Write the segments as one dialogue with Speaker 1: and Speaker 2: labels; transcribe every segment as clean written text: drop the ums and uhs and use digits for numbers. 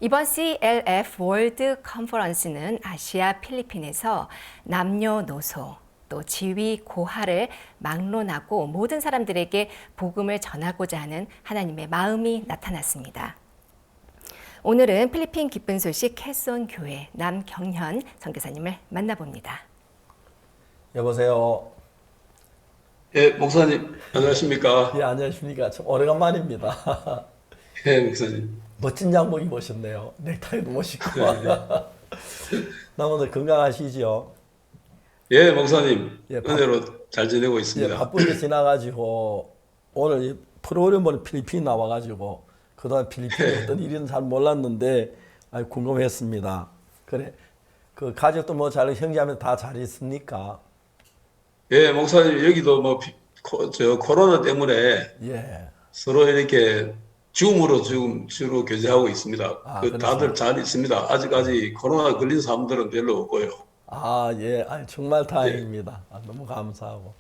Speaker 1: 이번 CLF 월드 컨퍼런스는 아시아 필리핀에서 남녀노소 또 지위 고하를 막론하고 모든 사람들에게 복음을 전하고자 하는 하나님의 마음이 나타났습니다. 오늘은 필리핀 기쁜 소식 캐손 교회 남경현 선교사님을 만나봅니다.
Speaker 2: 여보세요.
Speaker 3: 예, 목사님, 안녕하십니까?
Speaker 2: 예, 안녕하십니까. 참 오래간만입니다.
Speaker 3: 예, 목사님.
Speaker 2: 멋진 양복 입으셨네요. 넥타이도 멋있고.
Speaker 3: 네.
Speaker 2: 나머지 건강하시죠?
Speaker 3: 예, 목사님.
Speaker 2: 예,
Speaker 3: 은혜로 잘 지내고
Speaker 2: 예,
Speaker 3: 있습니다.
Speaker 2: 바쁘게 지나가지고 오늘 이 프로그램은 필리핀 나와가지고 그동안 필리핀에 어떤 일인지 잘 몰랐는데 궁금했습니다. 그래, 그 가족도 뭐 잘 형제하면 다 잘 있습니까?
Speaker 3: 예, 목사님, 여기도 뭐, 코로나 때문에
Speaker 2: 예.
Speaker 3: 서로 이렇게 줌으로 지금 주로 교제하고 있습니다. 다들 잘 있습니다. 아직까지 코로나 걸린 사람들은 별로 없고요.
Speaker 2: 아, 예. 정말
Speaker 3: 예,
Speaker 2: 다행입니다. 너무 감사하고.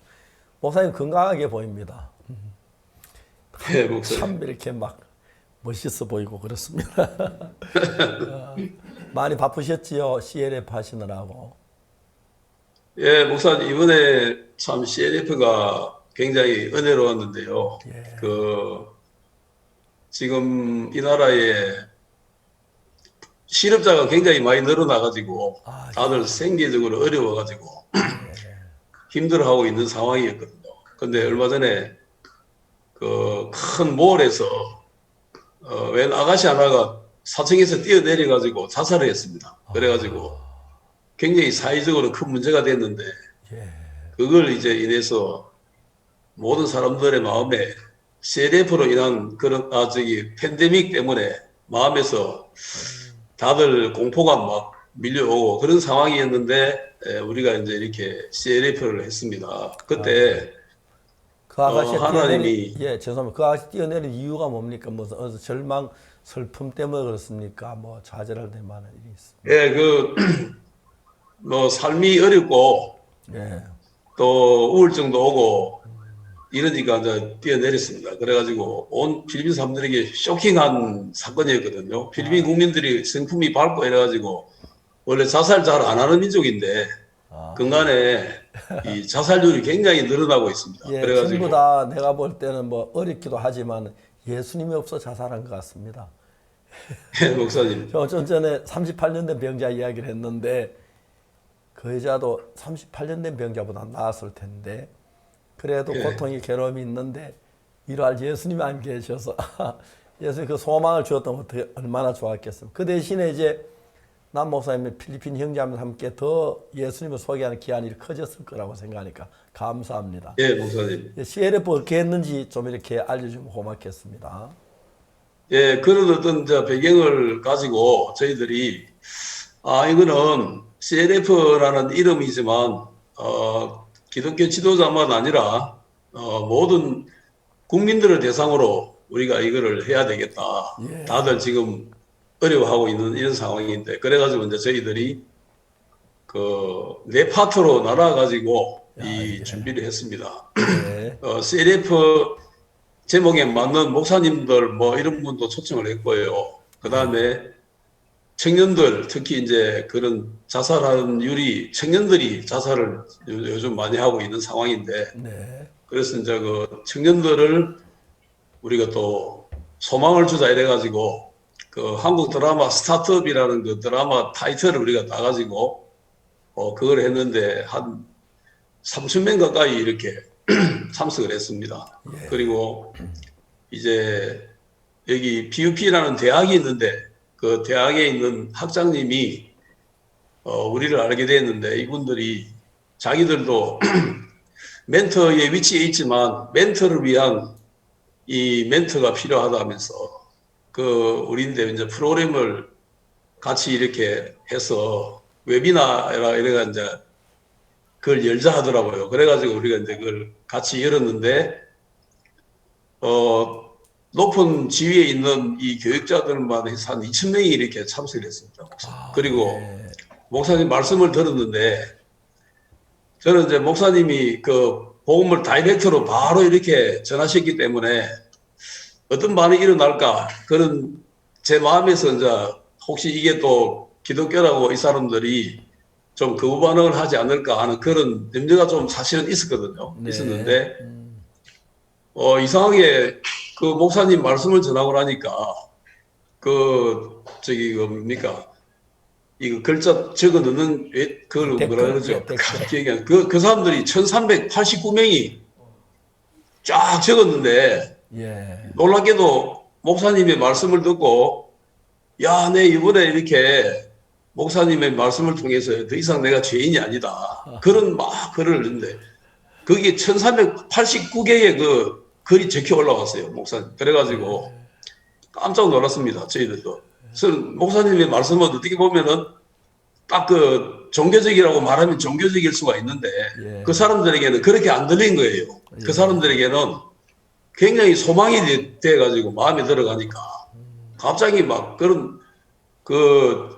Speaker 2: 목사님 건강하게 보입니다.
Speaker 3: 예,
Speaker 2: 참
Speaker 3: 목사님.
Speaker 2: 이렇게 막 멋있어 보이고 그렇습니다. 어, 많이 바쁘셨지요? CLF 하시느라고.
Speaker 3: 예, 목사님, 이번에 참 CLF가 굉장히 은혜로웠는데요.
Speaker 2: 예.
Speaker 3: 지금 이 나라에 실업자가 굉장히 많이 늘어나가지고 다들 생계적으로 어려워가지고 힘들어하고 있는 상황이었거든요. 근데 얼마 전에 그 큰 몰에서 웬 아가씨 하나가 4층에서 뛰어내려가지고 자살을 했습니다. 그래가지고 굉장히 사회적으로 큰 문제가 됐는데
Speaker 2: 예.
Speaker 3: 그걸 이제 인해서 모든 사람들의 마음에 CLF로 인한 그런 팬데믹 때문에 마음에서 다들 공포가 막 밀려오고 그런 상황이었는데 우리가 이제 이렇게 CLF를 했습니다. 그때
Speaker 2: 그 아가씨
Speaker 3: 하나님이
Speaker 2: 예, 죄송합니다. 그 아가씨 뛰어내린 이유가 뭡니까? 뭐 절망, 슬픔 때문에 그렇습니까? 뭐 좌절할 때 많은 일이 있습니다.
Speaker 3: 예, 뭐 삶이 어렵고
Speaker 2: 예.
Speaker 3: 또 우울증도 오고 이러니까 이제 뛰어내렸습니다. 그래가지고 온 필리핀 사람들에게 쇼킹한 사건이었거든요. 필리핀 국민들이 성품이 밝고 이래가지고 원래 자살 잘 안 하는 민족인데 근간에 이 자살률이 굉장히 늘어나고 있습니다.
Speaker 2: 예,
Speaker 3: 그래가지고
Speaker 2: 전부 다 내가 볼 때는 뭐 어렵기도 하지만 예수님이 없어 자살한 것 같습니다.
Speaker 3: 예, 목사님.
Speaker 2: 저 좀 전에 38년 된 병자 이야기를 했는데 그 여자도 38년 된 병자보다 나았을 텐데 그래도
Speaker 3: 예,
Speaker 2: 고통이 괴로움이 있는데 이러할 예수님이 안 계셔서 예수님 그 소망을 주었다면 어떻게 얼마나 좋았겠습니까? 그 대신에 이제 남 목사님의 필리핀 형제와 함께 더 예수님을 소개하는 기한이 커졌을 거라고 생각하니까 감사합니다.
Speaker 3: 예, 목사님.
Speaker 2: CLF 어떻게 했는지 좀 이렇게 알려주면 고맙겠습니다.
Speaker 3: 예, 그런 어떤 이제 배경을 가지고 저희들이 이거는 CLF라는 이름이지만 기독교 지도자만 아니라 모든 국민들을 대상으로 우리가 이거를 해야 되겠다.
Speaker 2: 예,
Speaker 3: 다들 지금 어려워하고 있는 이런 상황인데 그래가지고 이제 저희들이 그 네 파트로 나눠가지고 이 준비를 했습니다.
Speaker 2: 예,
Speaker 3: CLF 제목에 맞는 목사님들 뭐 이런 분도 초청을 했고요. 그 다음에 청년들 특히 이제 그런 자살하는 율이 청년들이 자살을 요즘 많이 하고 있는 상황인데
Speaker 2: 네,
Speaker 3: 그래서 이제 그 청년들을 우리가 또 소망을 주자 이래가지고 그 한국 드라마 스타트업이라는 그 드라마 타이틀을 우리가 따가지고 그걸 했는데 한 3,000명 가까이 이렇게 참석을 했습니다. 그리고 이제 여기 BUP라는 대학이 있는데 그 대학에 있는 학장님이 우리를 알게 됐는데 이분들이 자기들도 멘토의 위치에 있지만 멘토를 위한 이 멘토가 필요하다면서 우리인데 이제 프로그램을 같이 이렇게 해서 웨비나라 이래가 이제 그걸 열자 하더라고요. 그래가지고 우리가 이제 그걸 같이 열었는데 높은 지위에 있는 이 교육자들만 해서 한 2,000명이 이렇게 참석을 했습니다. 그리고
Speaker 2: 예,
Speaker 3: 목사님 말씀을 들었는데 저는 이제 목사님이 그 복음을 다이렉트로 바로 이렇게 전하셨기 때문에 어떤 반응이 일어날까 그런 제 마음에서 이제 혹시 이게 또 기독교라고 이 사람들이 좀 거부 반응을 하지 않을까 하는 그런 염려가 좀 사실은 있었거든요.
Speaker 2: 네.
Speaker 3: 있었는데 이상하게 그 목사님 말씀을 전하고 나니까 그 뭡니까 이거 글자 적어 넣는 그걸
Speaker 2: 댓글,
Speaker 3: 뭐라 그러죠?
Speaker 2: 예, 댓글.
Speaker 3: 기억이 안 그 사람들이 1389명이 쫙 적었는데
Speaker 2: 예.
Speaker 3: 놀랍게도 목사님의 말씀을 듣고 야, 내 이번에 이렇게 목사님의 말씀을 통해서 더 이상 내가 죄인이 아니다. 그런 막 글을 넣는데 거기에 1389개의 그 글이 적혀 올라왔어요. 목사님. 그래가지고 깜짝 놀랐습니다. 저희들도. 그래서 목사님의 말씀은 어떻게 보면은 딱 그 종교적이라고 말하면 종교적일 수가 있는데
Speaker 2: 예.
Speaker 3: 그 사람들에게는 그렇게 안 들린 거예요. 그 사람들에게는 굉장히 소망이 돼가지고 마음에 들어가니까 갑자기 막 그런 그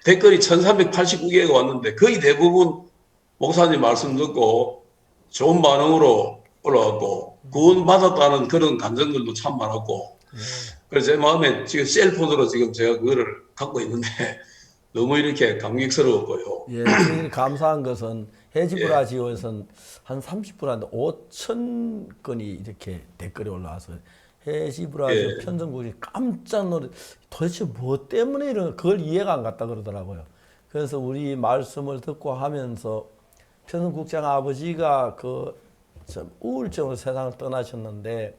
Speaker 3: 댓글이 1389개가 왔는데 거의 대부분 목사님 말씀 듣고 좋은 반응으로 올라왔고 구원받았다는 그런 감정들도 참 많았고 그래서 제 마음에 지금 셀폰으로 지금 제가 그거를 갖고 있는데 너무 이렇게 감격스러웠고요.
Speaker 2: 예, 저희들이 감사한 것은 해지브라지오에서는 한 30분 안에 5천 건이 이렇게 댓글이 올라와서 해지브라지오
Speaker 3: 예.
Speaker 2: 편성국이 깜짝 놀래 도대체 뭐 때문에 이런 그걸 이해가 안 갔다 그러더라고요. 그래서 우리 말씀을 듣고 하면서 편성국장 아버지가 참 우울증으로 세상을 떠나셨는데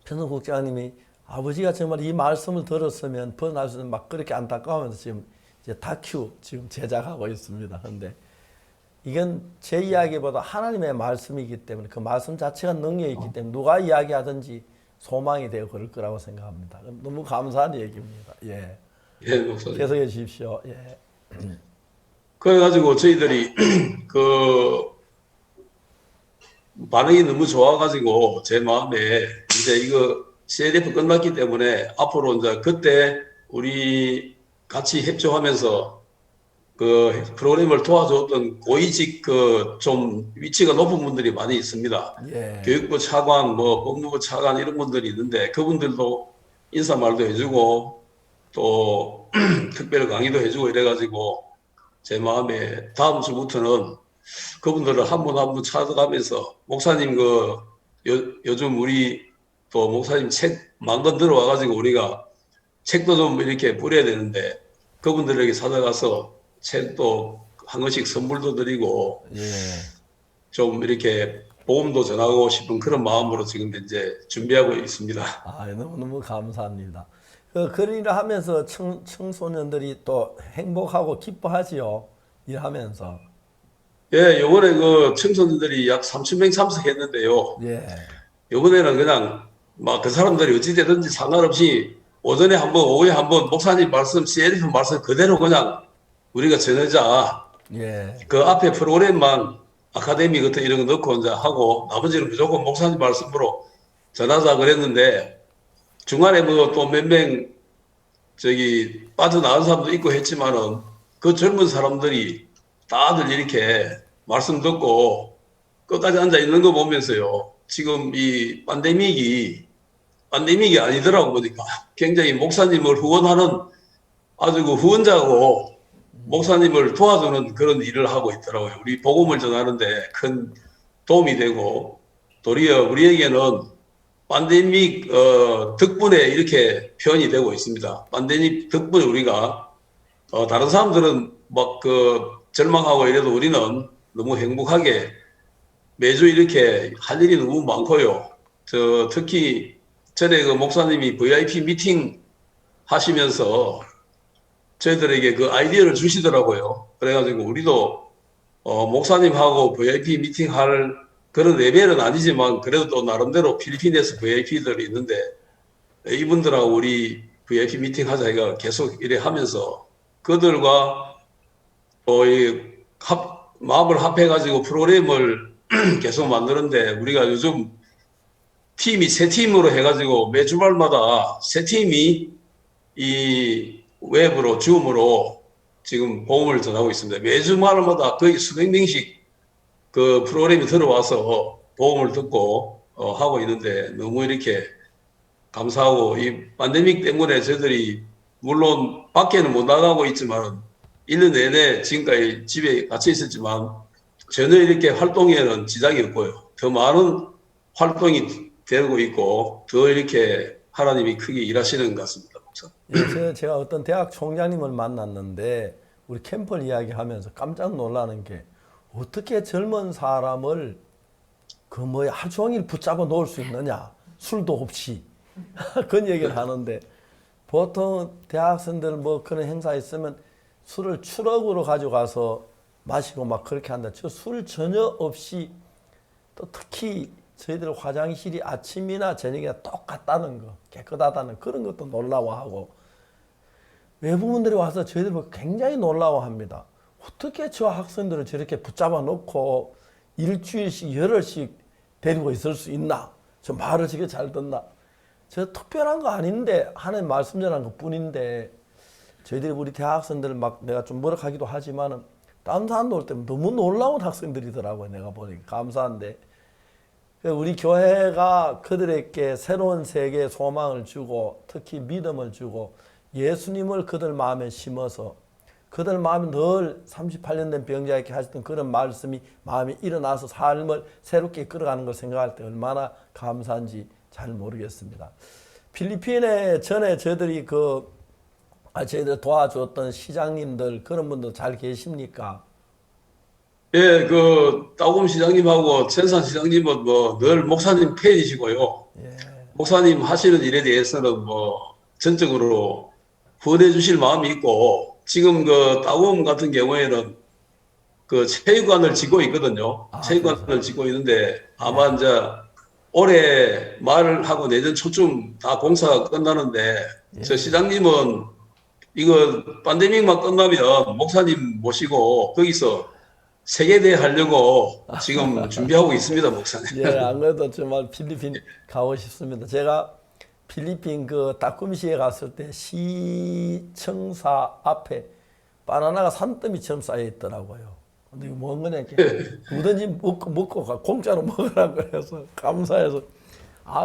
Speaker 2: 편성국장님이 아버지가 정말 이 말씀을 들었으면 벗어날 수 있는 막 그렇게 안타까워하면서 지금 이제 다큐 지금 제작하고 있습니다. 그런데 이건 제 이야기보다 하나님의 말씀이기 때문에 그 말씀 자체가 능력이 있기 때문에 누가 이야기하든지 소망이 되어 그럴 거라고 생각합니다. 너무 감사한 얘기입니다. 예.
Speaker 3: 예, 목사님.
Speaker 2: 계속해 주십시오. 예.
Speaker 3: 그래가지고 저희들이 그 반응이 너무 좋아가지고 제 마음에 이제 이거 CLF 끝났기 때문에 앞으로 이제 그때 우리 같이 협조하면서 그 프로그램을 도와줬던 고위직 그 좀 위치가 높은 분들이 많이 있습니다.
Speaker 2: 예.
Speaker 3: 교육부 차관, 뭐 법무부 차관 이런 분들이 있는데 그분들도 인사말도 해주고 또 특별 강의도 해주고 이래가지고 제 마음에 다음 주부터는 그분들을 한 분 한 분 찾아가면서 목사님 요즘 우리 또 목사님 책 만권 들어와가지고 우리가 책도 좀 이렇게 뿌려야 되는데 그분들에게 찾아가서 책도 한 권씩 선물도 드리고
Speaker 2: 예.
Speaker 3: 좀 이렇게 보험도 전하고 싶은 그런 마음으로 지금 현재 준비하고 있습니다.
Speaker 2: 아, 너무너무 감사합니다. 그런 일을 하면서 청소년들이 또 행복하고 기뻐하지요. 일하면서.
Speaker 3: 예, 요번에 그 청소년들이 약 3,000명 참석했는데요.
Speaker 2: 예.
Speaker 3: 요번에는 그냥 막 그 사람들이 어찌되든지 상관없이 오전에 한 번, 오후에 한 번 목사님 말씀, CLF 말씀 그대로 그냥 우리가 전하자.
Speaker 2: 예.
Speaker 3: 그 앞에 프로그램만 아카데미 같은 이런 거 넣고 이제 하고 나머지는 무조건 목사님 말씀으로 전하자 그랬는데 중간에 뭐 또 몇 명 저기 빠져나간 사람도 있고 했지만은 그 젊은 사람들이 다들 이렇게 말씀 듣고 끝까지 앉아 있는 거 보면서요. 지금 이 팬데믹이 아니더라고 보니까 굉장히 목사님을 후원하는 아주 그 후원자고 목사님을 도와주는 그런 일을 하고 있더라고요. 우리 복음을 전하는데 큰 도움이 되고 도리어 우리에게는 팬데믹 덕분에 이렇게 표현이 되고 있습니다. 팬데믹 덕분에 우리가 다른 사람들은 막 절망하고 이래도 우리는 너무 행복하게 매주 이렇게 할 일이 너무 많고요. 특히 전에 그 목사님이 VIP 미팅 하시면서 저희들에게 그 아이디어를 주시더라고요. 그래가지고 우리도 목사님하고 VIP 미팅 할 그런 레벨은 아니지만 그래도 또 나름대로 필리핀에서 VIP들이 있는데 이분들하고 우리 VIP 미팅 하자 이가 계속 이래 하면서 그들과 마음을 합해가지고 프로그램을 계속 만드는데 우리가 요즘 팀이 세 팀으로 해가지고 매 주말마다 세 팀이 이 웹으로 줌으로 지금 보험을 전하고 있습니다. 매 주말마다 거의 수백 명씩 그 프로그램이 들어와서 보험을 듣고 하고 있는데 너무 이렇게 감사하고 이 팬데믹 때문에 저희들이 물론 밖에는 못 나가고 있지만 1년 내내 지금까지 집에 갇혀 있었지만 전혀 이렇게 활동에는 지장이 없고요. 더 많은 활동이 되고 있고 더 이렇게 하나님이 크게 일하시는 것 같습니다.
Speaker 2: 예, 제가 어떤 대학 총장님을 만났는데 우리 캠프를 이야기하면서 깜짝 놀라는 게 어떻게 젊은 사람을 그 뭐야 하루 종일 붙잡아 놓을 수 있느냐 술도 없이 그런 얘기를 하는데 보통 대학생들 뭐 그런 행사 있으면 술을 추럭으로 가져가서 마시고 막 그렇게 한다. 저 술 전혀 없이 또 특히 저희들 화장실이 아침이나 저녁이나 똑같다는 거, 깨끗하다는 그런 것도 놀라워하고 외부분들이 와서 저희들 보고 굉장히 놀라워합니다. 어떻게 저 학생들을 저렇게 붙잡아 놓고 일주일씩 열흘씩 데리고 있을 수 있나? 저 말을 저게 잘 듣나? 저 특별한 거 아닌데 하나님 말씀 전한 것 뿐인데 저희들이 우리 대학생들 막 내가 좀 뭐라 하기도 하지만은 다른 사람도 올 때 너무 놀라운 학생들이더라고요. 내가 보니까 감사한데 우리 교회가 그들에게 새로운 세계의 소망을 주고 특히 믿음을 주고 예수님을 그들 마음에 심어서 그들 마음에 늘 38년 된 병자에게 하셨던 그런 말씀이 마음에 일어나서 삶을 새롭게 끌어가는 걸 생각할 때 얼마나 감사한지 잘 모르겠습니다. 필리핀에 전에 저희들이 저희들 도와줬던 시장님들 그런 분들 잘 계십니까?
Speaker 3: 예, 그 따곰 시장님하고 천산 시장님은 뭐 늘 목사님 팬이시고요.
Speaker 2: 예.
Speaker 3: 목사님 하시는 일에 대해서는 뭐 전적으로 후원해 주실 마음이 있고 지금 그 따곰 같은 경우에는 그 체육관을 짓고 있거든요. 체육관을 짓고 있는데 아마 이제 올해 말하고 내년 초쯤 다 공사가 끝나는데 저 시장님은 이거 팬데믹만 끝나면 목사님 모시고 거기서 세계대회 하려고 지금 준비하고 있습니다, 목사님.
Speaker 2: 예, 안 그래도 정말 필리핀 가고 싶습니다. 제가 필리핀 그 따끔시에 갔을 때 시청사 앞에 바나나가 산더미처럼 쌓여 있더라고요. 근데 이거 뭔 거냐, 이렇게 뭐든지 먹고 가, 공짜로 먹으라고 해서 감사해서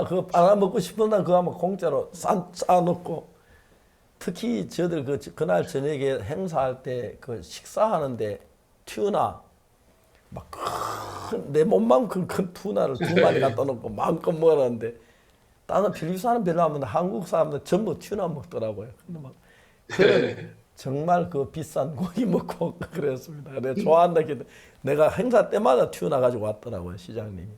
Speaker 2: 그 바나나 먹고 싶은 날 그거 한번 공짜로 싸놓고 특히 저들 그날 저녁에 행사할 때 그 식사하는데 튜나 막 내 몸만큼 큰 투나를 2마리 갖다 놓고 마음껏 먹었는데 다른 필리핀 사람 별로 안 먹는데 한국 사람들 전부 튜나 먹더라고요. 근데 막 정말 그 비싼 고기 먹고 그랬습니다. 내가 좋아한다 했는데 내가 행사 때마다 튜나 가지고 왔더라고요, 시장님이.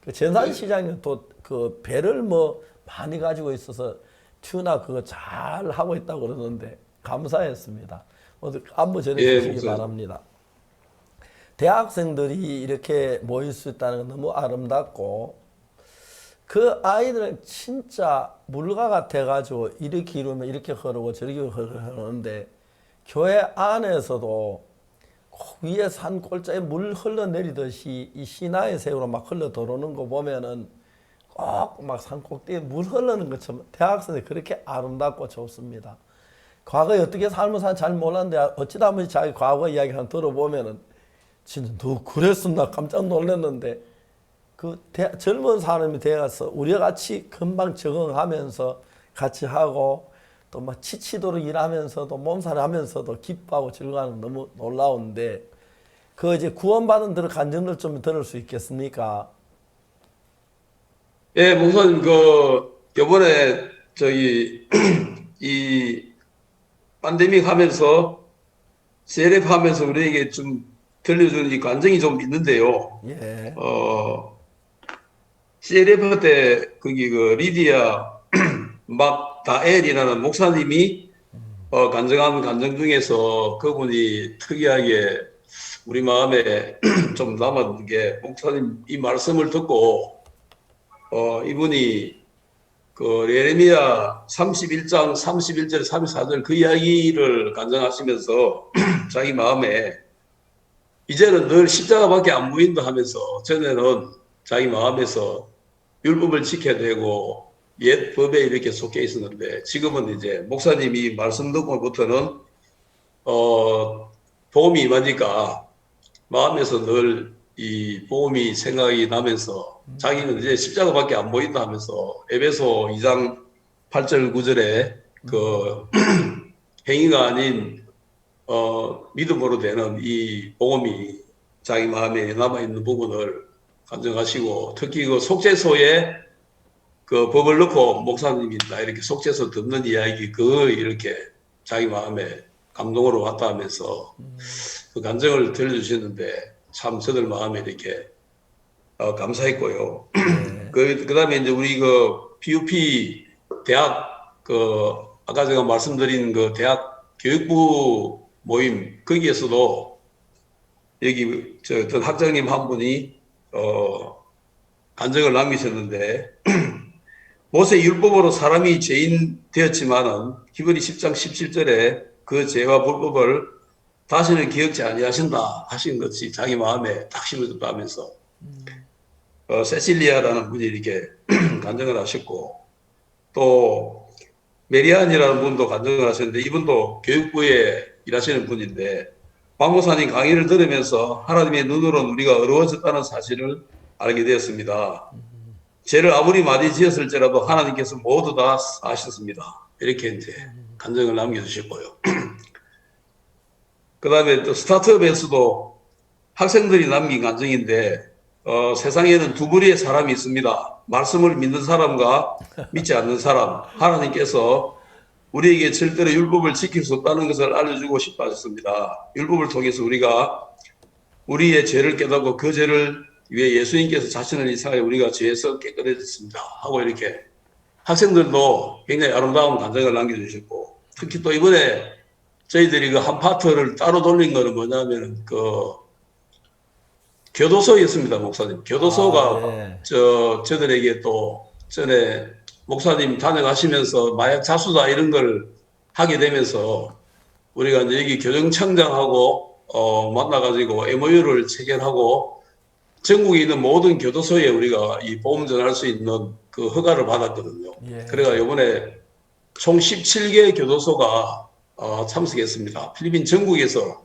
Speaker 2: 그 전산 시장님 또 그 배를 뭐 많이 가지고 있어서 튜나 그거 잘 하고 있다고 그러는데 감사했습니다. 안부 전해주시기 바랍니다. 대학생들이 이렇게 모일 수 있다는 건 너무 아름답고 그 아이들은 진짜 물과 같아가지고 이렇게 이루면 이렇게 흐르고 저렇게 흐르는데 교회 안에서도 위에 산 골짜기에 물 흘러내리듯이 이 시나의 새우로 막 흘러 들어오는 거 보면은 꼭 막 산 꼭대기에 물 흐르는 것처럼 대학생들이 그렇게 아름답고 좋습니다. 과거에 어떻게 삶을 사는지 잘 몰랐는데 어찌다 보면 자기 과거 이야기 한번 들어보면은 진짜 너 그랬었나 깜짝 놀랐는데 젊은 사람이 되어서 우리와 같이 금방 적응하면서 같이 하고 또 막 지치도록 일하면서도 몸살하면서도 기뻐하고 즐거워하는 너무 놀라운데 이제 구원받은 간증들 좀 들을 수 있겠습니까?
Speaker 3: 예, 목사님 요번에 이 팬데믹 하면서 세례 하면서 우리에게 좀 들려주는 이 간증이 좀 있는데요.
Speaker 2: 예.
Speaker 3: CLF 때 거기 리디아 막다엘이라는 목사님이 간증한 간증 중에서 그분이 특이하게 우리 마음에 좀 남았는 게 목사님 이 말씀을 듣고 이분이 예레미야 31장 31절 34절 그 이야기를 간증하시면서 자기 마음에 이제는 늘 십자가밖에 안 보인다 하면서 전에는 자기 마음에서 율법을 지켜야 되고 옛 법에 이렇게 속해 있었는데 지금은 이제 목사님이 말씀 듣고부터는 복음이 임하니까 마음에서 늘 이 복음이 생각이 나면서 자기는 이제 십자가밖에 안 보인다 하면서 에베소 2장 8절 9절에 행위가 아닌 믿음으로 되는 이 복음이 자기 마음에 남아있는 부분을 간증하시고, 특히 그 속죄소에 그 법을 넣고 목사님이 다 이렇게 속죄소 듣는 이야기 이렇게 자기 마음에 감동으로 왔다 하면서 그 간증을 들려주시는데 참 저들 마음에 이렇게 감사했고요. 그다음에 이제 우리 그 PUP 대학 아까 제가 말씀드린 그 대학 교육부 모임 거기에서도 여기 어떤 학장님 한 분이 간증을 남기셨는데 모세 율법으로 사람이 죄인 되었지만은 히브리 10장 17절에 그 죄와 불법을 다시는 기억지 아니하신다 하신 것이 자기 마음에 딱 심어졌다 하면서 세실리아라는 분이 이렇게 간증을 하셨고, 또 메리안이라는 분도 간증을 하셨는데 이분도 교육부에 일하시는 분인데 박 목사님 강의를 들으면서 하나님의 눈으로는 우리가 어려워졌다는 사실을 알게 되었습니다. 죄를 아무리 많이 지었을지라도 하나님께서 모두 다 아셨습니다. 이렇게 이제 간증을 남겨주셨고요. 그 다음에 또 스타트업에서도 학생들이 남긴 간증인데 세상에는 두 부류의 사람이 있습니다. 말씀을 믿는 사람과 믿지 않는 사람. 하나님께서 우리에게 절대로 율법을 지킬 수 없다는 것을 알려주고 싶어 하셨습니다. 율법을 통해서 우리가 우리의 죄를 깨닫고 그 죄를 위해 예수님께서 자신을 이사하여 우리가 죄에서 깨끗해졌습니다 하고 이렇게 학생들도 굉장히 아름다운 간증을 남겨주셨고, 특히 또 이번에 저희들이 그 한 파트를 따로 돌린 거는 뭐냐면 그 교도소였습니다. 목사님 교도소가 저들에게 또 전에 목사님 다녀가시면서 마약 자수다 이런 걸 하게 되면서 우리가 이제 여기 교정청장하고 만나가지고 MOU를 체결하고 전국에 있는 모든 교도소에 우리가 이 보험 전할 수 있는 그 허가를 받았거든요. 그래가 이번에 총 17개 교도소가 참석했습니다. 필리핀 전국에서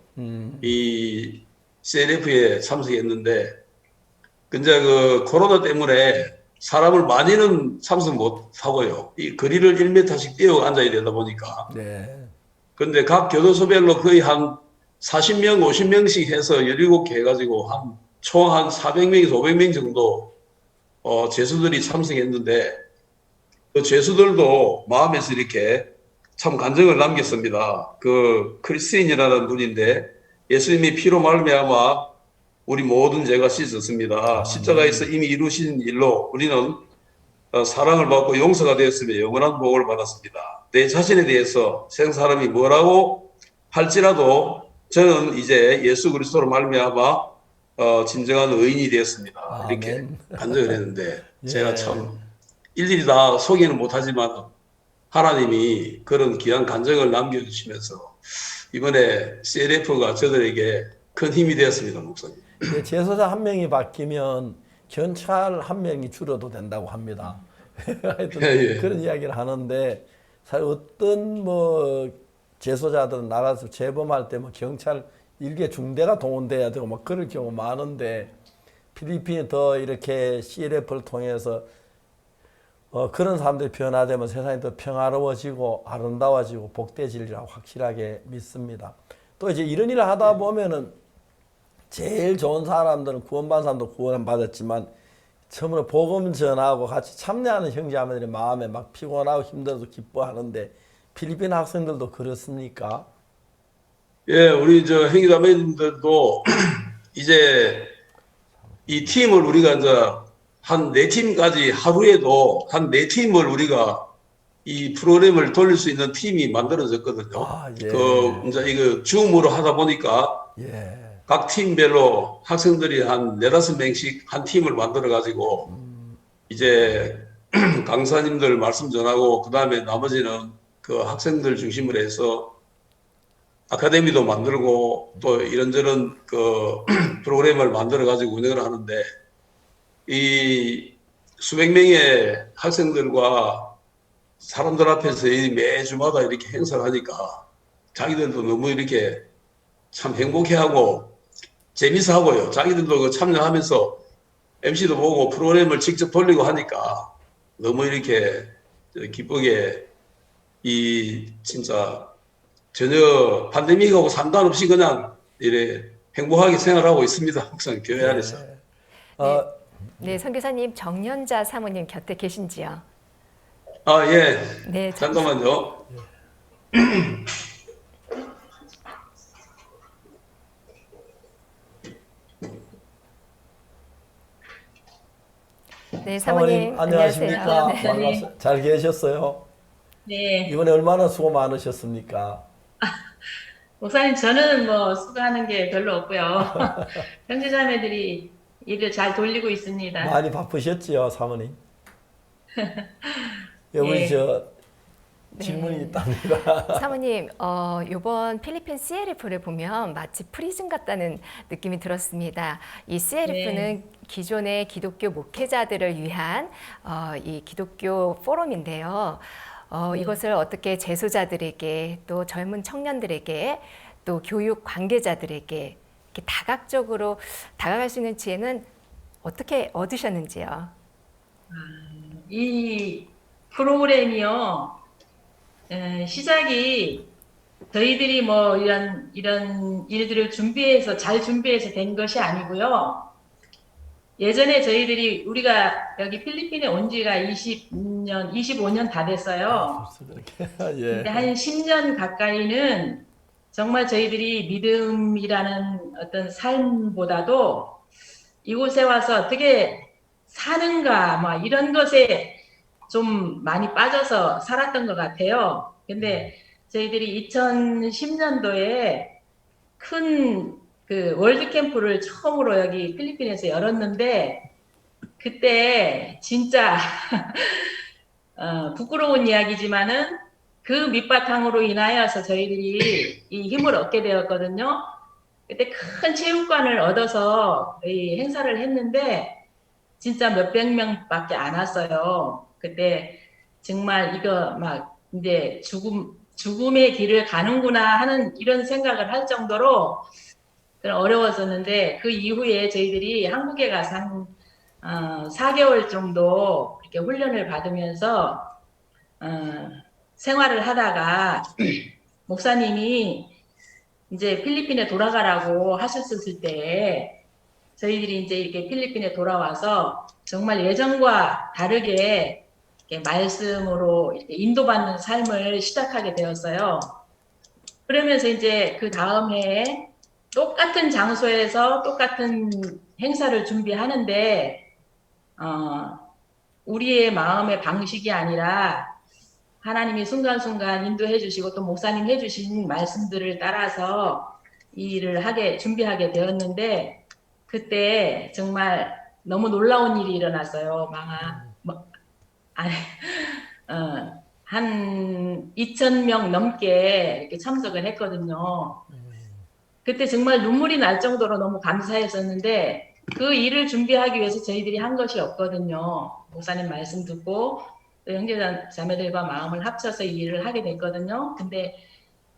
Speaker 3: 이 CLF에 참석했는데, 근데 그 코로나 때문에 사람을 많이는 참석 못 하고요. 이 거리를 1m씩 뛰어 앉아야 되다 보니까. 근데 각 교도소별로 거의 한 40명, 50명씩 해서 17개 해가지고 총 한 400명에서 500명 정도 죄수들이 참석했는데, 그 죄수들도 마음에서 이렇게 참 간증을 남겼습니다. 그 크리스틴이라는 분인데 예수님이 피로 말미암아 우리 모든 죄가 씻었습니다. 십자가에서 이미 이루신 일로 우리는 사랑을 받고 용서가 되었으며 영원한 복을 받았습니다. 내 자신에 대해서 세상 사람이 뭐라고 할지라도 저는 이제 예수 그리스도로 말미암아 진정한 의인이 되었습니다. 이렇게 간증을 했는데 제가 참 일일이 다 소개는 못하지만 하나님이 그런 귀한 간증을 남겨주시면서 이번에 CLF가 저들에게 큰 힘이 되었습니다. 목사님.
Speaker 2: 제소자 한 명이 바뀌면 경찰 한 명이 줄어도 된다고 합니다. 하여튼 그런 이야기를 하는데, 사실 어떤 제소자들은 나가서 재범할 때 경찰 일개 중대가 동원돼야 되고 그럴 경우 많은데, 필리핀이 더 이렇게 CLF를 통해서 그런 사람들이 변화되면 세상이 더 평화로워지고 아름다워지고 복되지리라고 확실하게 믿습니다. 또 이제 이런 일을 하다 보면은 제일 좋은 사람들은 구원받은 사람도 구원받았지만 처음으로 복음 전하고 같이 참여하는 형제자매들이 마음에 막 피곤하고 힘들어도 기뻐하는데, 필리핀 학생들도 그렇습니까?
Speaker 3: 예, 우리 형제자매님들도 이제 이 팀을 우리가 이제 한 4팀까지 하루에도 한 4팀을 우리가 이 프로그램을 돌릴 수 있는 팀이 만들어졌거든요. 이제 이거 줌으로 하다 보니까 각 팀별로 학생들이 한 4-5명씩 한 팀을 만들어 가지고 이제 강사님들 말씀 전하고, 그 다음에 나머지는 그 학생들 중심으로 해서 아카데미도 만들고 또 이런저런 그 프로그램을 만들어 가지고 운영을 하는데, 이 수백 명의 학생들과 사람들 앞에서 매주마다 이렇게 행사를 하니까 자기들도 너무 이렇게 참 행복해하고 재밌어하고요. 자기들도 그 참여하면서 MC도 보고 프로그램을 직접 돌리고 하니까 너무 이렇게 기쁘게 이 진짜 전혀 팬데믹하고 상관없이 그냥 이래 행복하게 생활하고 있습니다. 목사님 교회 안에서.
Speaker 2: 어,
Speaker 1: 네, 선교사님 정연자 사모님 곁에 계신지요?
Speaker 3: 아, 예.
Speaker 1: 네,
Speaker 3: 잠깐만요.
Speaker 1: 네,
Speaker 2: 사모님
Speaker 1: 사모님
Speaker 2: 안녕하십니까?
Speaker 1: 안녕하세요. 네.
Speaker 2: 반갑습니다. 잘 계셨어요?
Speaker 4: 네,
Speaker 2: 이번에 얼마나 수고 많으셨습니까?
Speaker 4: 목사님, 저는 뭐 수고하는 게 별로 없고요. 형제자매들이 일을 잘 돌리고 있습니다.
Speaker 2: 많이 바쁘셨지요, 사모님? 여기
Speaker 4: 예.
Speaker 2: 저 질문이 있답니다.
Speaker 1: 사모님, 이번 필리핀 CLF를 보면 마치 프리즌 같다는 느낌이 들었습니다. 이 CLF는 기존의 기독교 목회자들을 위한 이 기독교 포럼인데요. 이것을 어떻게 재소자들에게 또 젊은 청년들에게 또 교육 관계자들에게 이렇게 다각적으로 다가갈 수 있는 지혜는 어떻게 얻으셨는지요?
Speaker 4: 이 프로그램이요, 시작이 저희들이 뭐 이런 일들을 잘 준비해서 된 것이 아니고요. 예전에 저희들이 우리가 여기 필리핀에 온 지가 25년 다 됐어요.
Speaker 2: 벌써 그렇게
Speaker 4: 근데
Speaker 2: 예.
Speaker 4: 한 10년 가까이는 정말 저희들이 믿음이라는 어떤 삶보다도 이곳에 와서 어떻게 사는가, 막 이런 것에 좀 많이 빠져서 살았던 것 같아요. 근데 저희들이 2010년도에 큰 그 월드 캠프를 처음으로 여기 필리핀에서 열었는데, 그때 진짜 부끄러운 이야기지만은 그 밑바탕으로 인하여서 저희들이 이 힘을 얻게 되었거든요. 그때 큰 체육관을 얻어서 이 행사를 했는데 진짜 몇백 명밖에 안 왔어요. 그때 정말 이거 막 이제 죽음의 길을 가는구나 하는 이런 생각을 할 정도로 어려웠었는데, 그 이후에 저희들이 한국에 가서 한 4개월 정도 이렇게 훈련을 받으면서 생활을 하다가 목사님이 이제 필리핀에 돌아가라고 하셨을 때 저희들이 이제 이렇게 필리핀에 돌아와서 정말 예전과 다르게 이렇게 말씀으로 이렇게 인도받는 삶을 시작하게 되었어요. 그러면서 이제 그 다음 해에 똑같은 장소에서 똑같은 행사를 준비하는데 우리의 마음의 방식이 아니라 하나님이 순간순간 인도해 주시고 또 목사님 해주신 말씀들을 따라서 이 일을 준비하게 되었는데, 그때 정말 너무 놀라운 일이 일어났어요. 한 2,000명 넘게 이렇게 참석을 했거든요. 그때 정말 눈물이 날 정도로 너무 감사했었는데, 그 일을 준비하기 위해서 저희들이 한 것이 없거든요. 목사님 말씀 듣고 또 형제자매들과 마음을 합쳐서 이 일을 하게 됐거든요. 근데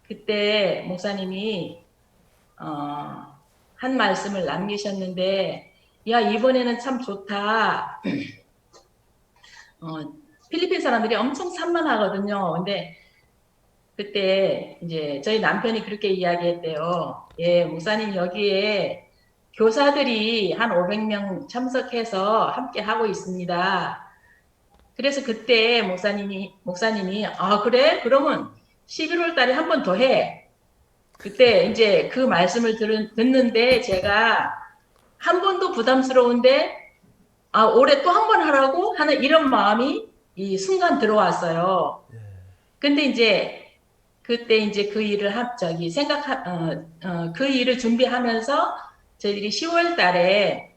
Speaker 4: 그때 목사님이 한 말씀을 남기셨는데, 야, 이번에는 참 좋다. 필리핀 사람들이 엄청 산만하거든요. 근데 그때 이제 저희 남편이 그렇게 이야기했대요. 예, 목사님, 여기에 교사들이 한 500명 참석해서 함께 하고 있습니다. 그래서 그때 목사님이 아, 그래? 그러면 11월 달에 한 번 더 해. 그때 이제 그 말씀을 듣는데 제가 한 번도 부담스러운데 올해 또 한 번 하라고 하는 이런 마음이 이 순간 들어왔어요. 근데 이제 그때 이제 그 일을 그 일을 준비하면서 저희들이 10월 달에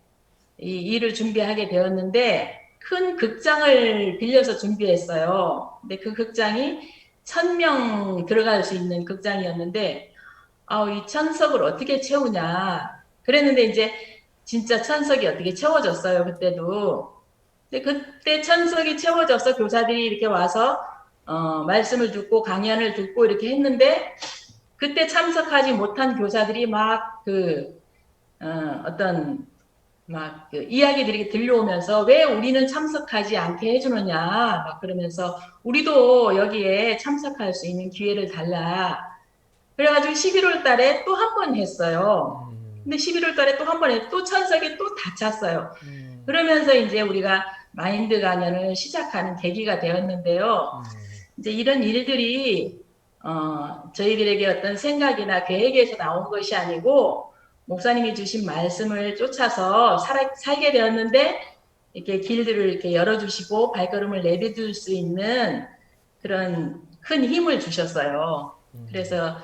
Speaker 4: 이 일을 준비하게 되었는데, 큰 극장을 빌려서 준비했어요. 근데 그 극장이 1,000명 들어갈 수 있는 극장이었는데, 이 천석을 어떻게 채우냐. 그랬는데 이제 진짜 천석이 어떻게 채워졌어요, 그때도. 근데 그때 천석이 채워져서 교사들이 이렇게 와서 말씀을 듣고 강연을 듣고 이렇게 했는데, 그때 참석하지 못한 교사들이 막 이야기들이 들려오면서 왜 우리는 참석하지 않게 해주느냐 막 그러면서 우리도 여기에 참석할 수 있는 기회를 달라. 그래가지고 11월 달에 또 한 번 했어요. 근데 11월 달에 또 한 번 했고 또 천석이 또 다 찼어요. 그러면서 이제 우리가 마인드 강연을 시작하는 계기가 되었는데요. 이제 이런 일들이 저희들에게 어떤 생각이나 계획에서 나온 것이 아니고 목사님이 주신 말씀을 쫓아서 살게 되었는데 이렇게 길들을 이렇게 열어주시고 발걸음을 내디딜 수 있는 그런 큰 힘을 주셨어요. 그래서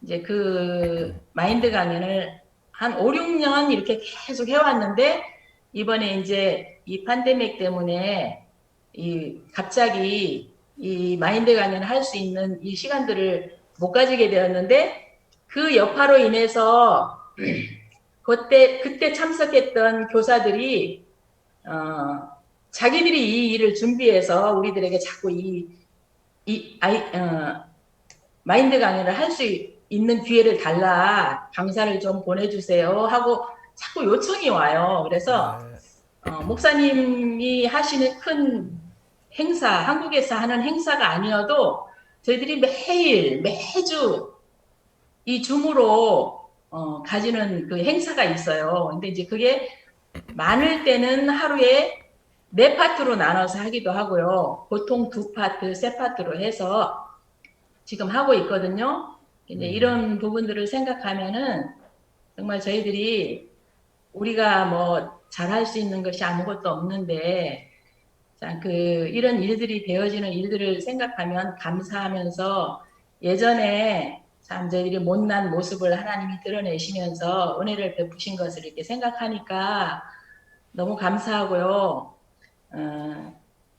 Speaker 4: 이제 그 마인드 강연을 한 5, 6년 이렇게 계속 해왔는데 이번에 이제 이 팬데믹 때문에 갑자기 이 마인드 강연을 할 수 있는 이 시간들을 못 가지게 되었는데 그 여파로 인해서 그때 참석했던 교사들이 자기들이 이 일을 준비해서 우리들에게 자꾸 마인드 강연을 할 수 있는 기회를 달라, 강사를 좀 보내주세요 하고 자꾸 요청이 와요. 그래서 목사님이 하시는 큰 행사, 한국에서 하는 행사가 아니어도 저희들이 매주 이 줌으로 가지는 그 행사가 있어요. 근데 이제 그게 많을 때는 하루에 4파트로 나눠서 하기도 하고요. 보통 2파트, 3파트로 해서 지금 하고 있거든요. 이제 이런 부분들을 생각하면은 정말 저희들이 우리가 뭐 잘할 수 있는 것이 아무것도 없는데 이런 일들이 되어지는 일들을 생각하면 감사하면서 예전에 참 저희들이 못난 모습을 하나님이 드러내시면서 은혜를 베푸신 것을 이렇게 생각하니까 너무 감사하고요.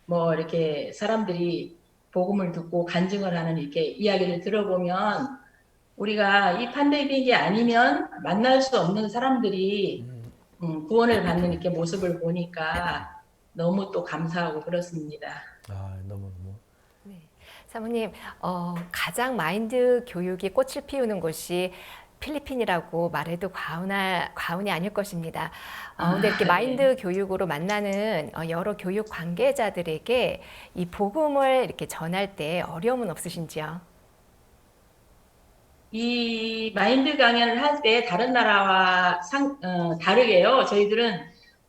Speaker 4: 뭐 이렇게 사람들이 복음을 듣고 간증을 하는 이렇게 이야기를 들어보면 우리가 이 팬데믹이 아니면 만날 수 없는 사람들이 구원을 받는 이렇게 모습을 보니까 너무 또 감사하고 그렇습니다.
Speaker 2: 너무.
Speaker 1: 네. 사모님, 가장 마인드 교육이 꽃을 피우는 곳이 필리핀이라고 말해도 과언이 아닐 것입니다. 근데 이렇게 마인드 교육으로 만나는 여러 교육 관계자들에게 이 복음을 이렇게 전할 때 어려움은 없으신지요?
Speaker 4: 이 마인드 강연을 할 때 다른 나라와 다르게요. 저희들은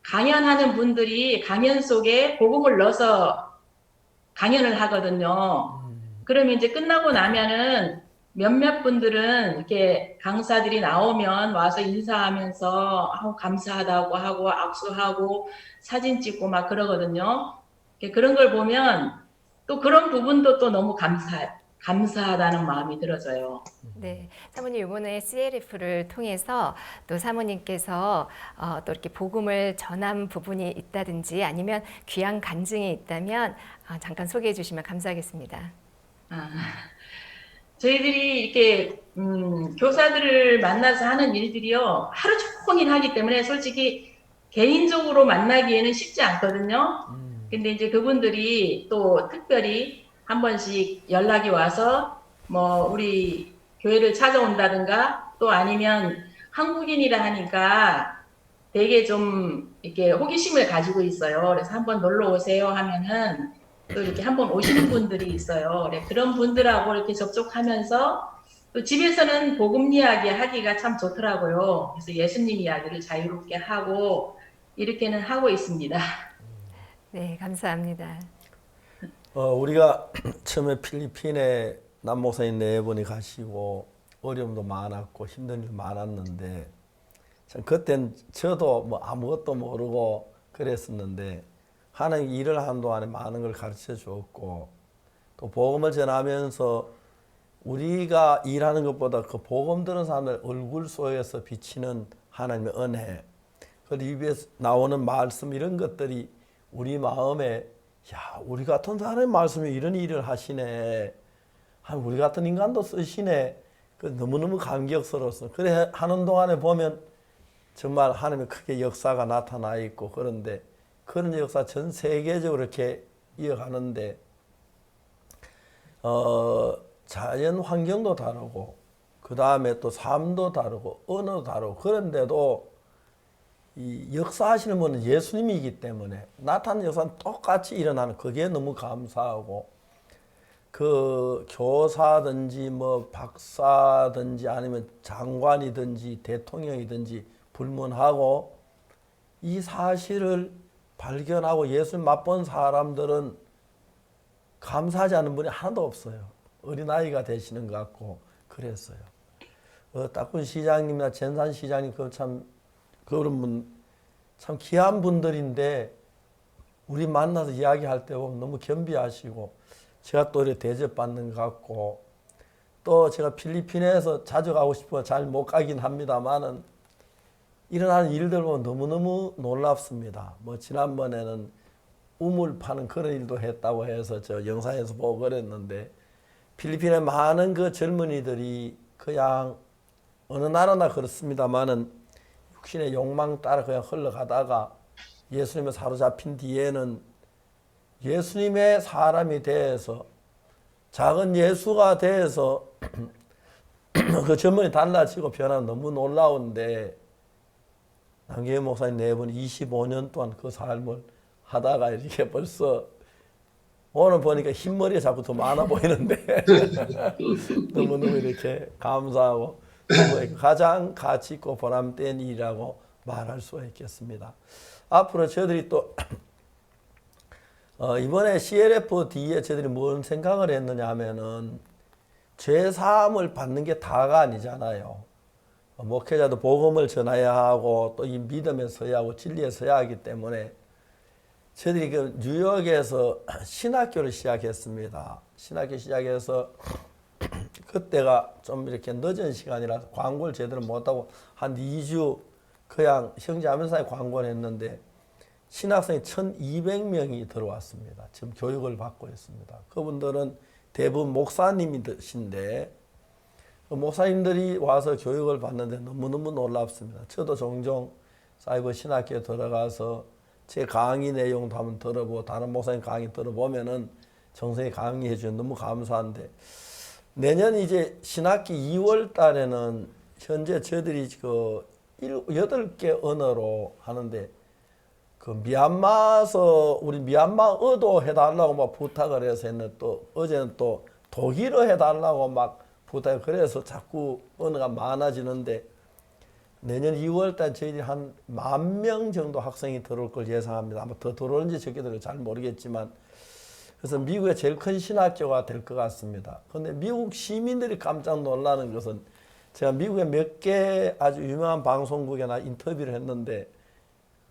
Speaker 4: 강연하는 분들이 강연 속에 복음을 넣어서 강연을 하거든요. 그러면 이제 끝나고 나면은 몇몇 분들은 이렇게 강사들이 나오면 와서 인사하면서 감사하다고 하고 악수하고 사진 찍고 막 그러거든요. 그런 걸 보면 또 그런 부분도 또 너무 감사하다는 마음이 들어져요.
Speaker 1: 네, 사모님 이번에 CLF를 통해서 또 사모님께서 또 이렇게 복음을 전한 부분이 있다든지 아니면 귀한 간증이 있다면 잠깐 소개해 주시면 감사하겠습니다.
Speaker 4: 저희들이 이렇게 교사들을 만나서 하는 일들이요 하루 종일 하기 때문에 솔직히 개인적으로 만나기에는 쉽지 않거든요. 근데 이제 그분들이 또 특별히 한 번씩 연락이 와서 뭐 우리 교회를 찾아온다든가 또 아니면 한국인이라 하니까 되게 좀 이렇게 호기심을 가지고 있어요. 그래서 한번 놀러 오세요 하면은 또 이렇게 한번 오시는 분들이 있어요. 그런 분들하고 이렇게 접촉하면서 또 집에서는 복음 이야기 하기가 참 좋더라고요. 그래서 예수님 이야기를 자유롭게 하고 이렇게는 하고 있습니다.
Speaker 1: 네, 감사합니다.
Speaker 2: 우리가 처음에 필리핀에 남목사님 4분이 가시고 어려움도 많았고 힘든 일 많았는데 참 그땐 저도 뭐 아무것도 모르고 그랬었는데 하나님 일을 하는 동안에 많은 걸 가르쳐 주었고 또 복음을 전하면서 우리가 일하는 것보다 그 복음 들은 사람들 얼굴 속에서 비치는 하나님의 은혜 그리고 입에서 나오는 말씀 이런 것들이 우리 마음에 야 우리 같은 사람의 말씀에 이런 일을 하시네 우리 같은 인간도 쓰시네 너무너무 감격스러웠어 그래 하는 동안에 보면 정말 하나님의 크게 역사가 나타나 있고 그런데 그런 역사 전 세계적으로 이렇게 이어가는데 자연 환경도 다르고 그 다음에 또 삶도 다르고 언어도 다르고 그런데도 이 역사하시는 분은 예수님이기 때문에 나타나는 역사는 똑같이 일어나는 그게 너무 감사하고 그 교사든지 뭐 박사든지 아니면 장관이든지 대통령이든지 불문하고 이 사실을 발견하고 예수님 맛본 사람들은 감사하지 않는 분이 하나도 없어요. 어린아이가 되시는 것 같고 그랬어요. 딱군 시장님이나 전산 시장님 그런 분 참 귀한 분들인데 우리 만나서 이야기할 때 보면 너무 겸비하시고 제가 또 이렇게 대접받는 것 같고 또 제가 필리핀에서 자주 가고 싶어 잘 못 가긴 합니다만은 일어나는 일들 보면 너무너무 놀랍습니다. 뭐 지난번에는 우물 파는 그런 일도 했다고 해서 저 영상에서 보고 그랬는데 필리핀의 많은 그 젊은이들이 그냥 어느 나라나 그렇습니다만은 육신의 욕망 따라 그냥 흘러가다가 예수님에 사로잡힌 뒤에는 예수님의 사람이 돼서 작은 예수가 돼서 그 전문이 달라지고 변화는 너무 놀라운데 남경희 목사님 네 분 25년 동안 그 삶을 하다가 이렇게 벌써 오늘 보니까 흰머리가 자꾸 더 많아 보이는데 너무너무 이렇게 감사하고 가장 가치 있고 보람된 일이라고 말할 수가 있겠습니다. 앞으로 저희들이 또 이번에 CLFD에 저희들이 뭔 생각을 했느냐 하면은 죄사함을 받는 게 다가 아니잖아요. 목회자도 복음을 전해야 하고 또 이 믿음에 서야 하고 진리에 서야 하기 때문에 저희들이 그 뉴욕에서 신학교를 시작했습니다. 신학교 시작해서 그때가 좀 이렇게 늦은 시간이라서 광고를 제대로 못하고 한 2주 그냥 형제하면 사이 광고를 했는데 신학생이 1200명이 들어왔습니다. 지금 교육을 받고 있습니다. 그분들은 대부분 목사님이신데 목사님들이 와서 교육을 받는데 너무너무 놀랍습니다. 저도 종종 사이버 신학교에 들어가서 제 강의 내용도 한번 들어보고 다른 목사님 강의 들어보면은 정성이 강의해 주면 너무 감사한데 내년 이제 신학기 2월 달에는 현재 저희들이 그 8개 언어로 하는데 그 미얀마에서 우리 미얀마어도 해달라고 막 부탁을 해서 했는데 또 어제는 또 독일어 해달라고 막 부탁을 그래서 자꾸 언어가 많아지는데 내년 2월 달 저희들이 한 10,000명 정도 학생이 들어올 걸 예상합니다. 아마 더 들어오는지 적게들은 잘 모르겠지만 그래서 미국의 제일 큰 신학교가 될 것 같습니다. 그런데 미국 시민들이 깜짝 놀라는 것은 제가 미국의 몇 개 아주 유명한 방송국에나 인터뷰를 했는데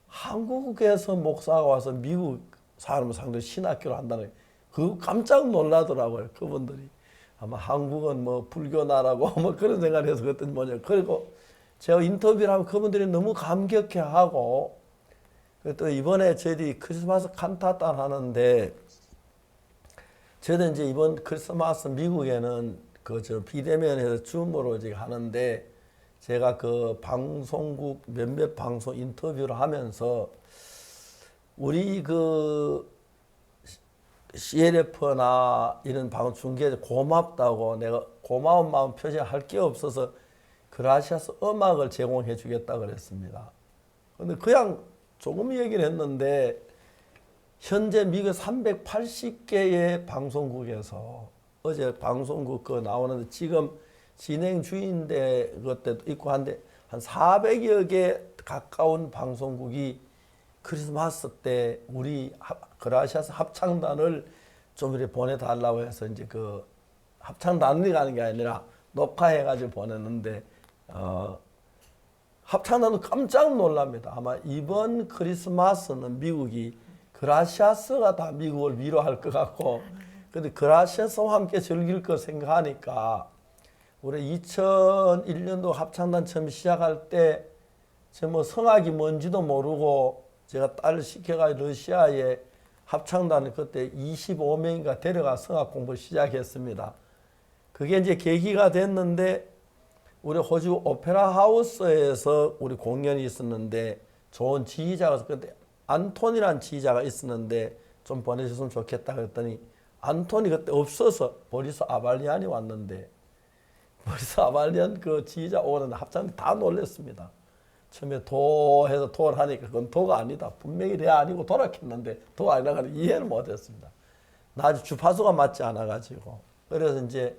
Speaker 2: 한국에서 목사가 와서 미국 사람을 상대로 신학교를 한다는 그 깜짝 놀라더라고요. 그분들이 아마 한국은 뭐 불교 나라고 뭐 그런 생각을 해서 그랬더니 뭐냐. 그리고 제가 인터뷰를 하면 그분들이 너무 감격해하고 또 이번에 저희들이 크리스마스 칸타타 하는데 저희는 이제 이번 크리스마스 미국에는 그 저 비대면에서 줌으로 이제 하는데 제가 그 방송국 몇몇 방송 인터뷰를 하면서 우리 그 CLF나 이런 방송 중계에 고맙다고 내가 고마운 마음 표시할 게 없어서 그라시아스 음악을 제공해 주겠다 그랬습니다. 근데 그냥 조금 얘기를 했는데 현재 미국 380개의 방송국에서 어제 방송국 그 나오는데 지금 진행 중인데 그것도 있고 한데 한 400여 개 가까운 방송국이 크리스마스 때 우리 그라시아스 합창단을 좀 이렇게 보내달라고 해서 이제 그 합창단이 가는 게 아니라 녹화해가지고 보냈는데 합창단도 깜짝 놀랍니다. 아마 이번 크리스마스는 미국이 그라시아스가 다 미국을 위로할 것 같고 근데 그라시아스와 함께 즐길 거 생각하니까 우리 2001년도 합창단 처음 시작할 때 저 뭐 성악이 뭔지도 모르고 제가 딸을 시켜가지고 러시아에 합창단을 그때 25명인가 데려가 성악 공부를 시작했습니다. 그게 이제 계기가 됐는데 우리 호주 오페라 하우스에서 우리 공연이 있었는데 좋은 지휘자가 그때 안톤이라는 지휘자가 있었는데 좀 보내줬으면 좋겠다 그랬더니 안톤이 그때 없어서 보리스 아발리안이 왔는데 보리스 아발리안 그 지휘자 오는 합창이 다 놀랐습니다. 처음에 도 해서 도를 하니까 그건 도가 아니다. 분명히 내 아니고 도락했는데 도가 아니라 이해를 못했습니다. 낮이 주파수가 맞지 않아가지고 그래서 이제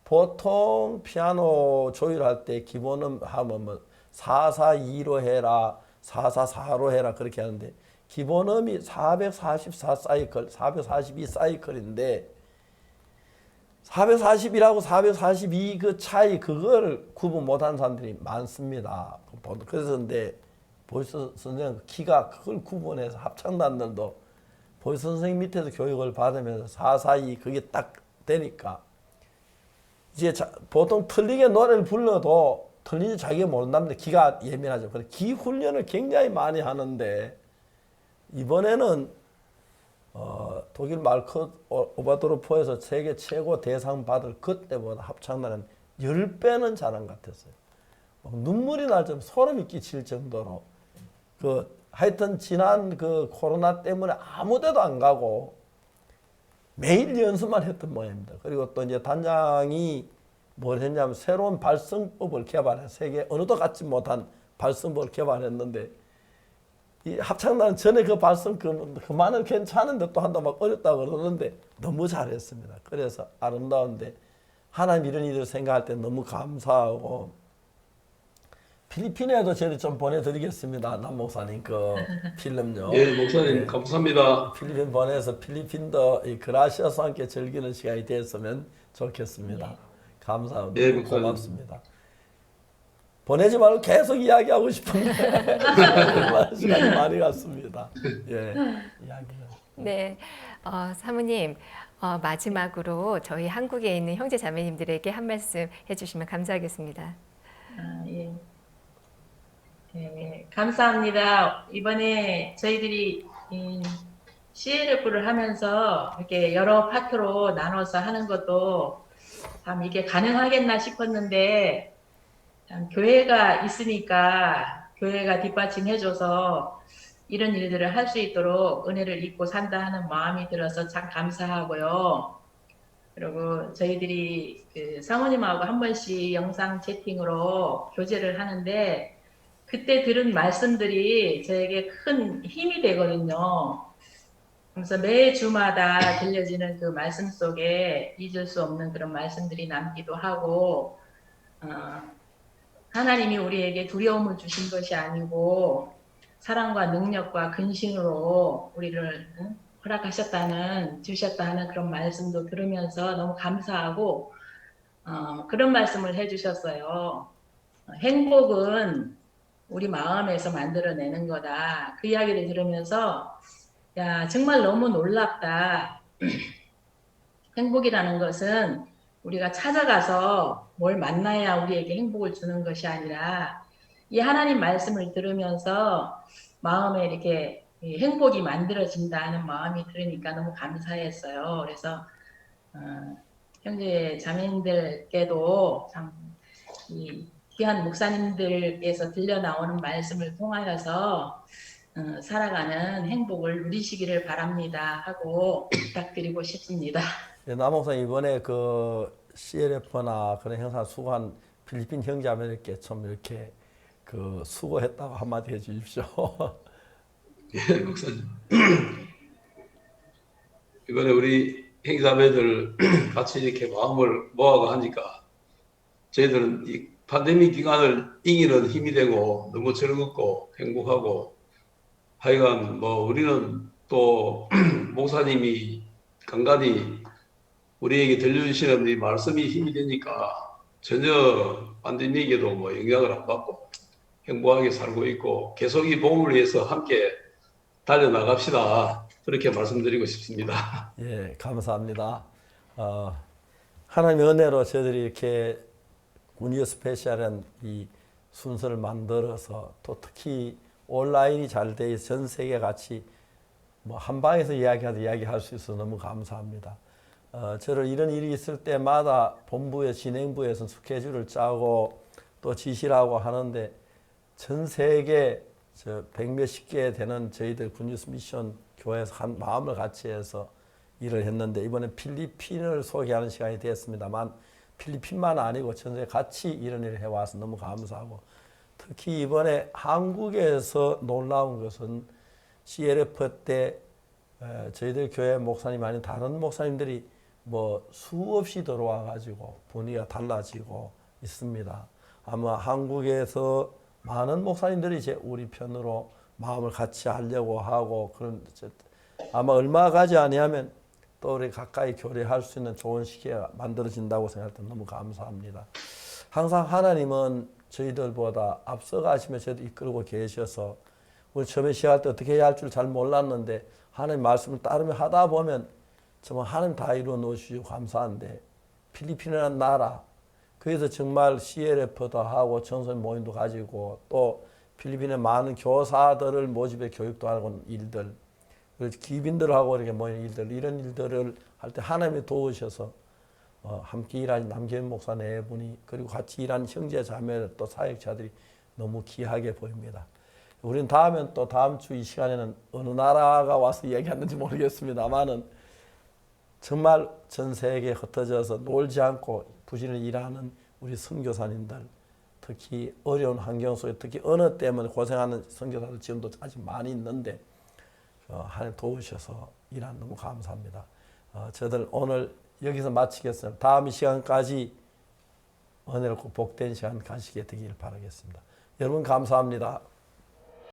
Speaker 2: 보통 피아노 조율할 때 기본음 하면 뭐 442로 해라 444로 해라 그렇게 하는데 기본음이 444 사이클 442 사이클인데 441하고 442 그 차이 그걸 구분 못하는 사람들이 많습니다. 그래서 근데 보이스 선생님 키가 그걸 구분해서 합창단들도 보이스 선생님 밑에서 교육을 받으면서 442 그게 딱 되니까 이제 보통 틀리게 노래를 불러도 틀린지 자기가 모른답니다. 귀가 예민하죠. 그래서 귀 훈련을 굉장히 많이 하는데 이번에는 독일 말크 오바도르포에서 세계 최고 대상 받을 그때보다 합창단은 10배는 잘한 것 같았어요. 막 눈물이 날 정도 소름이 끼칠 정도로 하여튼 지난 그 코로나 때문에 아무 데도 안 가고 매일 연습만 했던 모양입니다. 그리고 또 이제 단장이 뭘 했냐면 새로운 발성법을 개발해 세계 어느도 갖지 못한 발성법을 개발했는데 이 합창단은 전에 그 발성 그만은 괜찮은데 또 한다 막 어렵다고 그러는데 너무 잘했습니다. 그래서 아름다운데 하나님 이런 일을 생각할 때 너무 감사하고 필리핀에도 저희 좀 보내드리겠습니다. 남 목사님 그 필름요.
Speaker 3: 예, 목사님 감사합니다.
Speaker 2: 필리핀 보내서 필리핀도 이 그라시아스와 함께 즐기는 시간이 됐으면 좋겠습니다. 감사합니다.
Speaker 3: 예, 목사님.
Speaker 2: 고맙습니다. 보내지 말고 계속 이야기하고 싶은데 시간이 많이 갔습니다. 예, 이야기를.
Speaker 1: 네, 사모님 마지막으로 저희 한국에 있는 형제 자매님들에게 한 말씀 해주시면 감사하겠습니다.
Speaker 4: 예. 네, 감사합니다. 이번에 저희들이 CLF를 하면서 이렇게 여러 파트로 나눠서 하는 것도 참 이게 가능하겠나 싶었는데 참 교회가 있으니까 교회가 뒷받침해줘서 이런 일들을 할 수 있도록 은혜를 입고 산다 하는 마음이 들어서 참 감사하고요. 그리고 저희들이 그 사모님하고 한 번씩 영상 채팅으로 교제를 하는데 그때 들은 말씀들이 저에게 큰 힘이 되거든요. 그래서 매 주마다 들려지는 그 말씀 속에 잊을 수 없는 그런 말씀들이 남기도 하고 하나님이 우리에게 두려움을 주신 것이 아니고 사랑과 능력과 근신으로 우리를 주셨다는 그런 말씀도 들으면서 너무 감사하고 그런 말씀을 해주셨어요. 행복은 우리 마음에서 만들어내는 거다. 그 이야기를 들으면서 야 정말 너무 놀랍다. 행복이라는 것은 우리가 찾아가서 뭘 만나야 우리에게 행복을 주는 것이 아니라 이 하나님 말씀을 들으면서 마음에 이렇게 행복이 만들어진다는 마음이 들으니까 너무 감사했어요. 그래서 형제 자매님들께도 참 이 귀한 목사님들께서 들려 나오는 말씀을 통하여서 살아가는 행복을 누리시기를 바랍니다 하고 부탁드리고 싶습니다.
Speaker 2: 네, 남 목사님 이번에 그 CLF나 그런 행사 수고한 필리핀 형제자매들께 좀 이렇게 그 수고했다고 한마디 해주십시오.
Speaker 3: 예, 목사님. 이번에 우리 형제자매들 같이 이렇게 마음을 모아가 하니까 저희들은 이 팬데믹 기간을 이기는 힘이 되고 너무 즐겁고 행복하고 하여간 뭐 우리는 또 목사님이 간간히 우리에게 들려주시는 이 말씀이 힘이 되니까 전혀 팬데믹에도 뭐 영향을 안 받고 행복하게 살고 있고 계속 이 복음을 위해서 함께 달려나갑시다. 그렇게 말씀드리고 싶습니다.
Speaker 2: 예, 감사합니다. 하나님의 은혜로 저희들이 이렇게 군유 스페셜한 이 순서를 만들어서 또 특히 온라인이 잘 돼 있어 전 세계 같이 뭐 한방에서 이야기할 수 있어서 너무 감사합니다. 저를 이런 일이 있을 때마다 본부의 진행부에서 스케줄을 짜고 또 지시를 하고 하는데 전 세계 저 100몇십 개 되는 저희들 군유스 미션 교회에서 한 마음을 같이 해서 일을 했는데 이번에 필리핀을 소개하는 시간이 되었습니다만 필리핀만 아니고 전 세계 같이 이런 일을 해와서 너무 감사하고 특히 이번에 한국에서 놀라운 것은 CLF 때 저희들 교회 목사님 아닌 다른 목사님들이 뭐 수없이 들어와 가지고 분위기가 달라지고 있습니다. 아마 한국에서 많은 목사님들이 이제 우리 편으로 마음을 같이 하려고 하고 그런 아마 얼마 가지 아니하면 또 우리 가까이 교류할 수 있는 좋은 시기가 만들어진다고 생각할 때 너무 감사합니다. 항상 하나님은 저희들보다 앞서가시며 저희들 이끌고 계셔서 우리 처음에 시작할 때 어떻게 해야 할 줄 잘 몰랐는데 하나님 말씀을 따르며 하다 보면 정말 하나님 다 이루어 놓으시고 감사한데 필리핀이라는 나라 그래서 정말 CLF도 하고 청소년 모임도 가지고 또 필리핀의 많은 교사들을 모집해 교육도 하는 일들 기빈들하고 이렇게 모이는 일들 이런 일들을 할 때 하나님이 도우셔서 함께 일하는 남기현 목사 네 분이 그리고 같이 일하는 형제 자매 또 사역자들이 너무 귀하게 보입니다. 우리는 다음엔 또 다음 주 이 시간에는 어느 나라가 와서 얘기하는지 모르겠습니다만은 정말 전 세계에 흩어져서 놀지 않고 부지런히 일하는 우리 선교사님들 특히 어려운 환경 속에 특히 언어 때문에 고생하는 선교사들 지금도 아직 많이 있는데 하나님 도우셔서 일하는 너무 감사합니다. 저들 오늘 여기서 마치겠습니다. 다음 시간까지 은혜롭고 복된 시간 가시게 되길 바라겠습니다. 여러분 감사합니다.